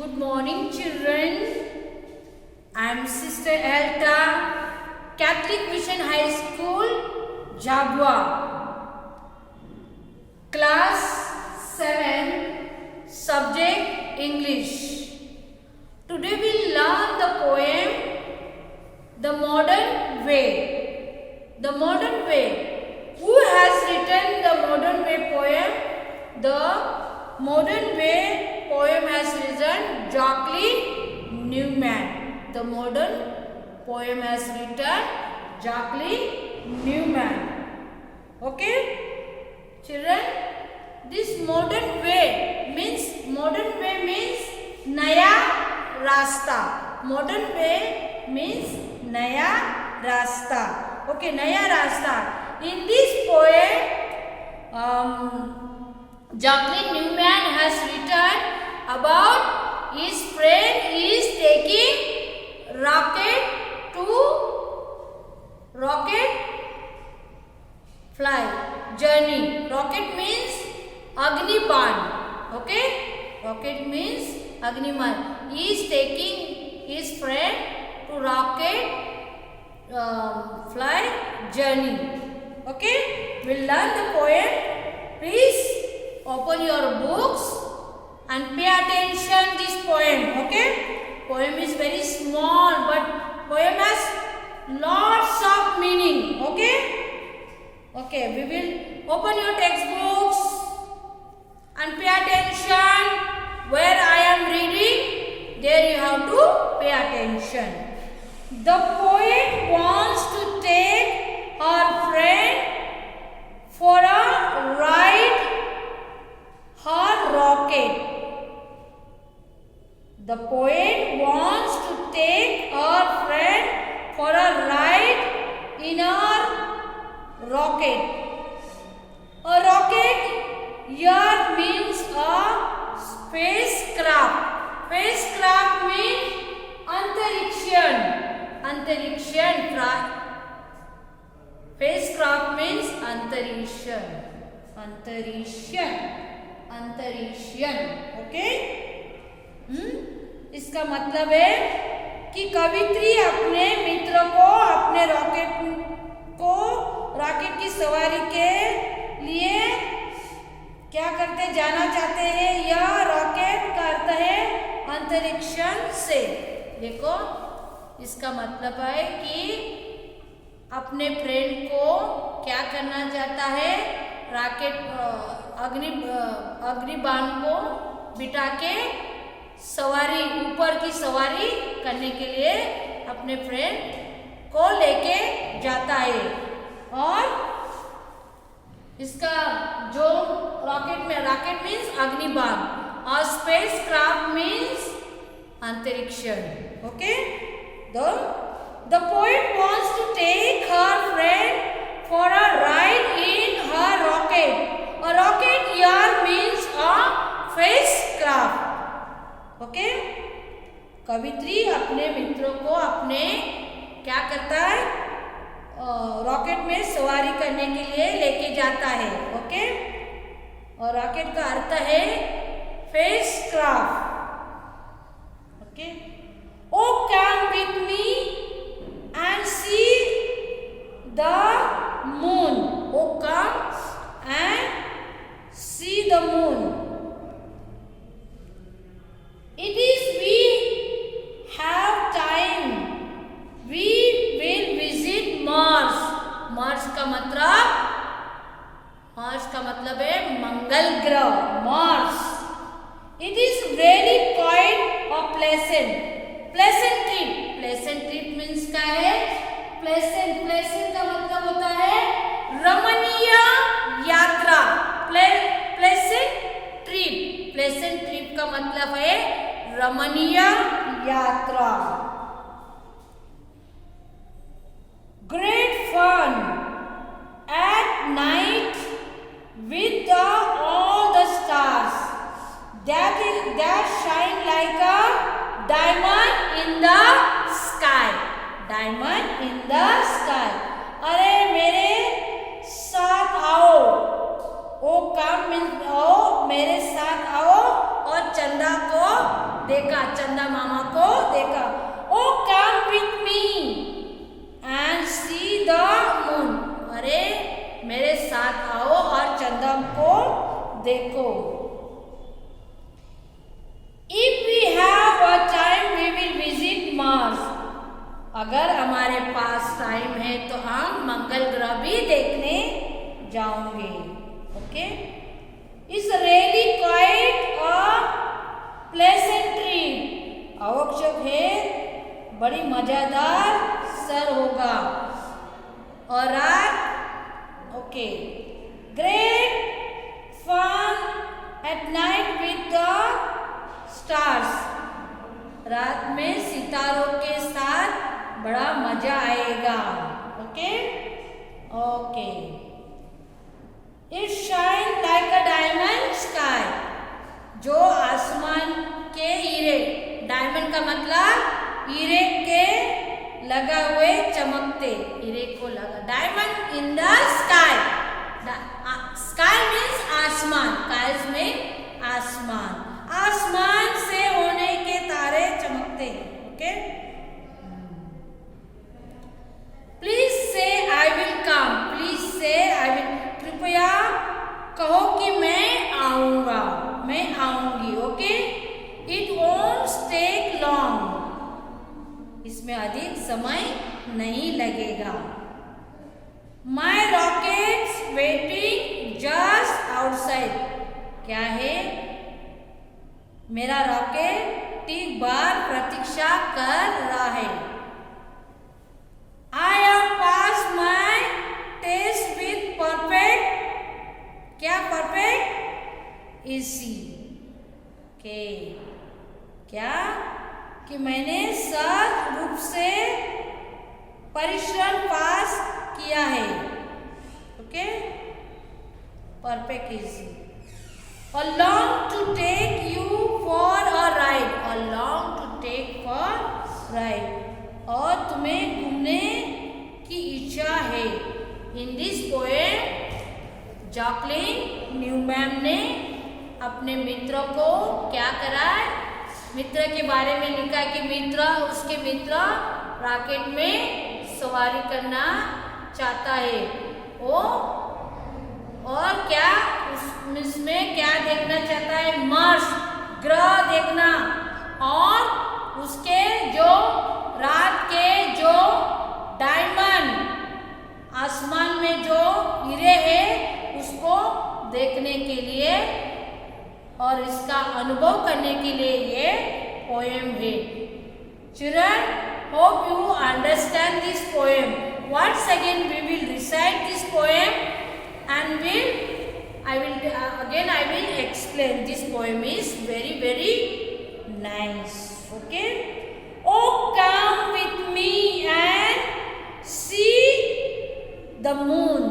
Good morning, children. I am Sister Elta, Catholic Mission High School, Jabwa. Class 7, subject English. Today we will learn the poem The Modern Way. The Modern Way. Who has written the Modern Way poem? The Modern Way poem has written Jacqueline Newman. The modern poem has written Jacqueline Newman. Okay, children. This modern way means naya rasta. Modern way means naya rasta. Okay, naya rasta. In this poem, Jacqueline Newman has written about his friend is taking rocket fly journey. Rocket means Agniban. Okay, rocket means Agniban. He is taking his friend to rocket fly journey. Okay, we'll learn the poem. Please open your books and pay attention this poem. Okay, poem is very small, but poem has lots of meaning. Okay, we will open your textbooks and pay attention. Where I am reading, there you have to pay attention. The poet wants to take her friend for a ride her rocket. The poet wants to take her friend for a ride in her rocket. A rocket here means a spacecraft. Spacecraft means antarikshan. Spacecraft means अंतरिक्षण. Okay, इसका मतलब है कि कवित्री अपने मित्र को अपने rocket की सवारी के लिए क्या करते जाना चाहते हैं. यह रॉकेट का अर्थ है अंतरिक्षण से. देखो, इसका मतलब है कि अपने फ्रेंड को क्या करना चाहता है, रॉकेट अग्निबाण को बिठा के सवारी, ऊपर की सवारी करने के लिए अपने फ्रेंड को लेके जाता है. और इसका जो रॉकेट मीन्स अग्निबाण और स्पेस क्राफ्ट मीन्स अंतरिक्षण. Okay, the poet wants to take her friend for a ride in her rocket. A rocket here means a spacecraft. Okay? कवित्री अपने मित्रों को अपने क्या करता है, रॉकेट में सवारी करने के लिए लेके जाता है. ओके, और रॉकेट का अर्थ है spacecraft. Okay, oh come with me and see the moon. Oh come and see the moon. It is we have time. We will visit Mars. Mars का मतलब है मंगल ग्रह. Mars. It is very quite a pleasant trip. Pleasant trip means क्या है, pleasant का मतलब होता है रमणीय यात्रा. Pleasant trip का मतलब है रमणीय यात्रा. Great fun at night with all the stars that shine like a diamond in the sky. Diamond in the sky. अरे मेरे साथ आओ. ओ काम आओ, मेरे साथ आओ और चंदा को देखा, चंदा मामा को देखा। Oh come with me and see the moon, अरे मेरे साथ आओ और चंदा को देखो। If we have a time we will visit Mars, अगर हमारे पास टाइम है तो हम मंगल ग्रह भी देखने जाओगे। Okay, it's really quite a pleasant trip, आवश्यक है, बड़ी मजेदार सर होगा। और रात, okay, great fun at night with the stars, रात में सितारों के साथ बड़ा मजा आएगा। Okay okay, it shine like a diamond sky, जो आसमान के हीरे, डायमंड का मतलब हीरे के लगा हुए चमकते, हीरे को लगा, diamond in the sky, sky means आसमान, स्काई में आसमान, आसमान से होने के तारे चमकते। ओके, प्लीज से आई विल कम, प्लीज से आई विल, कृपया कहो कि मैं आऊंगा, मैं आऊंगी। Okay, it won't take long, इसमें अधिक समय नहीं लगेगा। My rocket's waiting just outside, क्या है, मेरा रॉकेट ठीक बाहर प्रतीक्षा कर रहा है। I have passed my test with perfect, क्या perfect, easy, के क्या, कि मैंने सहज रूप से परिश्रम पास किया है। Okay, perfect easy. Along to take you for a ride, along to take for ride, और तुम्हें घूमने की इच्छा है। In this poem Jacqueline Newman ने अपने मित्र को क्या करा है, मित्र के बारे में लिखा कि मित्र, उसके मित्र रॉकेट में सवारी करना चाहता है वो, और क्या उसमें क्या देखना चाहता है, मार्स ग्रह देखना, और उसके जो रात के जो डायमंड आसमान में जो हीरे हैं उसको देखने के लिए और इसका अनुभव करने के लिए ये पोएम है। Children, hope you understand this poem. Once again we will recite this poem and I will explain. This poem is very nice. Okay. Oh, come with me and see the moon.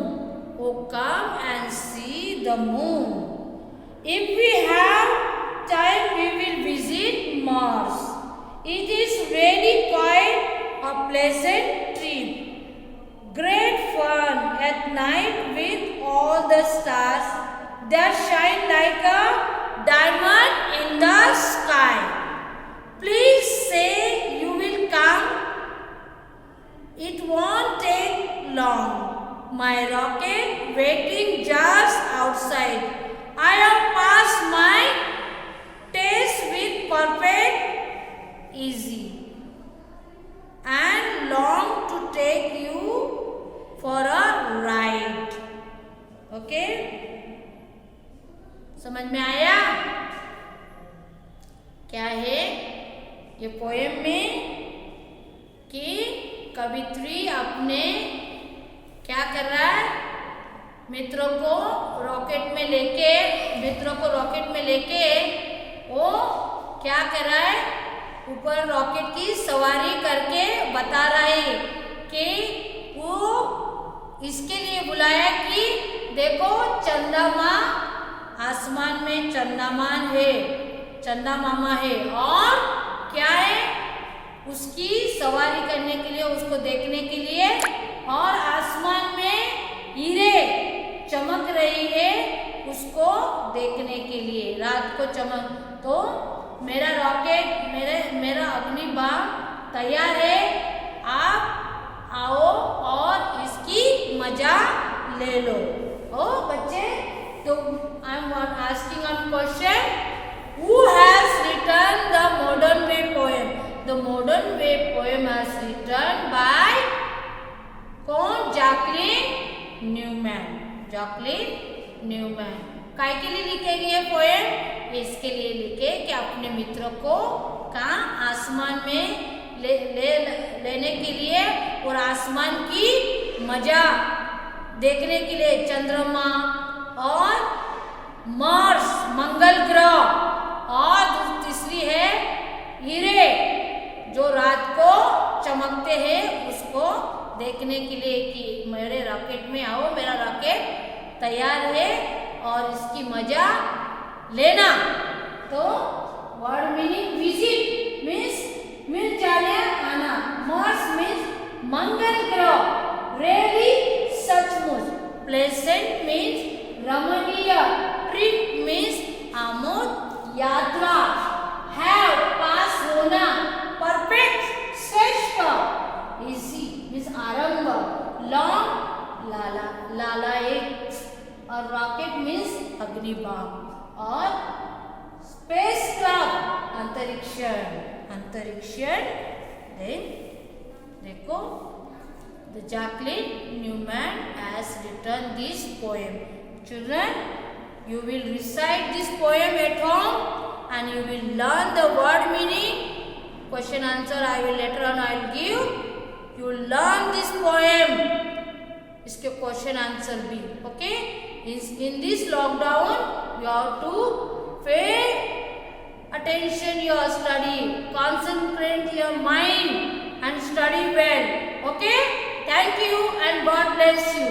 Oh, come and see the moon. If we have time, we will visit Mars. It is really quite a pleasant trip. Great fun at night with all the stars that shine like a diamond in the sky. Please say you will come. It won't take long. My rocket waiting just outside. I have passed my test with perfect easy and long to take you for a ride. Okay? समझ में आया क्या है ये poem में कि कवित्री अपने क्या कर रहा है, मित्रों को रॉकेट में लेके वो क्या कर रहा है, ऊपर रॉकेट की सवारी करके बता रहा है कि वो इसके लिए बुलाया कि देखो चंदा माँ, आसमान में चंदा मामा है और क्या है, उसकी सवारी करने के लिए, उसको देखने के लिए, और आसमान में हीरे चमक रही है उसको देखने के लिए, रात को चमक, तो मेरा रॉकेट मेरा अग्नि बम तैयार है, आप आओ और इसकी मजा ले लो। ओ बच्चे, तो I am asking one question, who has written the modern way poem? The modern way poem has written by कौन? Jacqueline Newman. जैकलीन न्यूमैन काय के लिए लिखेगी ये पोएम? इसके लिए लिखे कि अपने मित्र को कहाँ आसमान में लेने के लिए और आसमान की मजा देखने के लिए चंद्रमा और मार्स मंगल ग्रह, और तीसरी है हीरे जो रात को चमकते हैं उसको देखने के लिए कि मेरे रॉकेट में आओ, मेरा रॉकेट तैयार है और इसकी मजा लेना। तो वर्ड मीनिंग विजिट मीन्स जाने आना, मार्स मीन्स मंगल ग्रह, रेली सचमुच, प्लेसेंट मीन्स रमणीय, ट्रिप मीन्स आमोद यात्रा, हैव पास होना, परफेक्ट श्रेष्ठ, इजी मीन्स आरंभ, लॉन्ग लाला एक, और रॉकेट मीन्स अग्निबाण, और स्पेस क्राफ्ट अंतरिक्षण। देन देखो, the Jacqueline Newman has written this poem. Children, you will recite this poem at home and you will learn the word meaning. Question answer I will later on I will give. You will learn this poem. इसके question answer भी, okay? In this lockdown, you have to pay attention your study, concentrate your mind and study well, okay? Thank you and God bless you.